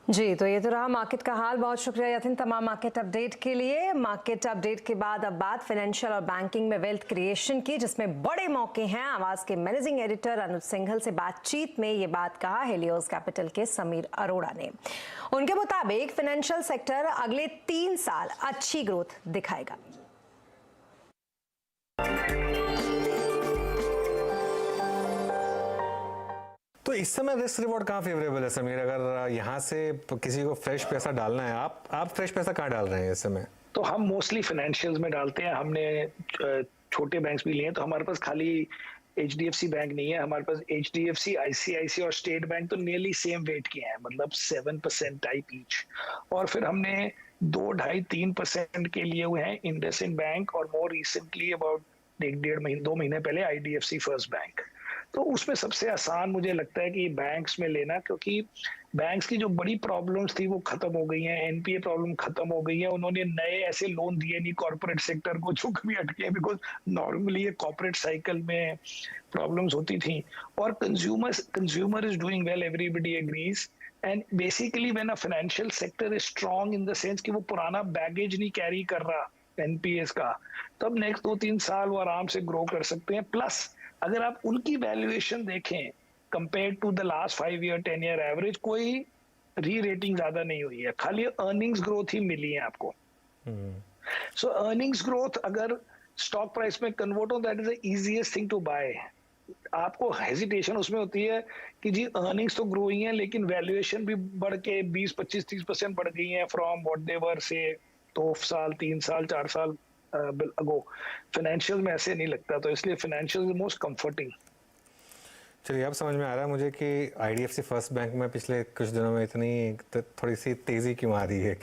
जी, तो ये तो रहा मार्केट का हाल। बहुत शुक्रिया यतिन तमाम मार्केट अपडेट के लिए। मार्केट अपडेट के बाद अब बात फाइनेंशियल और बैंकिंग में वेल्थ क्रिएशन की, जिसमें बड़े मौके हैं। आवाज के मैनेजिंग एडिटर अनुज सिंघल से बातचीत में ये बात कहा हेलियोस कैपिटल के समीर अरोड़ा ने। उनके मुताबिक फाइनेंशियल सेक्टर अगले 3 साल अच्छी ग्रोथ दिखाएगा। तो इस समय रिस्क रिवॉर्ड कहाँ फेवरेबल है समीर? अगर यहाँ से किसी को फ्रेश पैसा डालना है, आप फ्रेश पैसा कहाँ डाल रहे हैं इस समय? तो हम मोस्टली फाइनेंशियल्स में डालते हैं। हमने छोटे बैंक्स भी लिए हैं, तो हमारे पास खाली HDFC बैंक नहीं है, हमारे पास HDFC, ICICI और स्टेट बैंक तो नियरली सेम वेट के हैं, मतलब 7% टाइप ईच। और फिर हमने 2-2.5-3% के लिए हुए हैं इंडसइंड बैंक, और मोर रिसेंटली अबाउट 1-1.5 महीने पहले IDFC फर्स्ट बैंक। तो उसमें सबसे आसान मुझे लगता है कि बैंक्स में लेना, क्योंकि बैंक्स की जो बड़ी प्रॉब्लम्स थी वो खत्म हो गई हैं, NPA प्रॉब्लम खत्म हो गई है। उन्होंने नए ऐसे लोन दिए नहीं कॉर्पोरेट सेक्टर को जो कभी अटके, बिकॉज नॉर्मली ये कॉर्पोरेट साइकिल में प्रॉब्लम्स होती थी। और consumer is doing well, everybody agrees. And basically when a financial sector is strong in the sense कि वो पुराना बैगेज नहीं कैरी कर रहा NPAs का, तब नेक्स्ट 2-3 साल वो आराम से ग्रो कर सकते हैं। प्लस अगर आप उनकी वैल्यूएशन देखें compare to the last 5 year 10 year average, कोई री रेटिंग ज्यादा नहीं हुई है, खाली अर्निंग्स ग्रोथ ही मिली है आपको। सो अर्निंग्स ग्रोथ अगर स्टॉक प्राइस में कन्वर्ट हो, that is the easiest thing to buy. आपको हेजिटेशन उसमें होती है कि जी अर्निंग्स तो ग्रो ही है, लेकिन वैल्यूएशन भी बढ़ के 20-25-30% बढ़ गई है फ्रॉम व्हाट दे वर से 2 साल 3 साल 4 साल अगो। फाइनेंशियल में ऐसे नहीं लगता, तो इसलिए फाइनेंशियल इज मोस्ट कंफर्टिंग। चलिए, अब समझ में आ रहा है मुझे कि IDFC फर्स्ट बैंक में पिछले कुछ दिनों में इतनी थोड़ी सी तेजी क्यों आ रही है।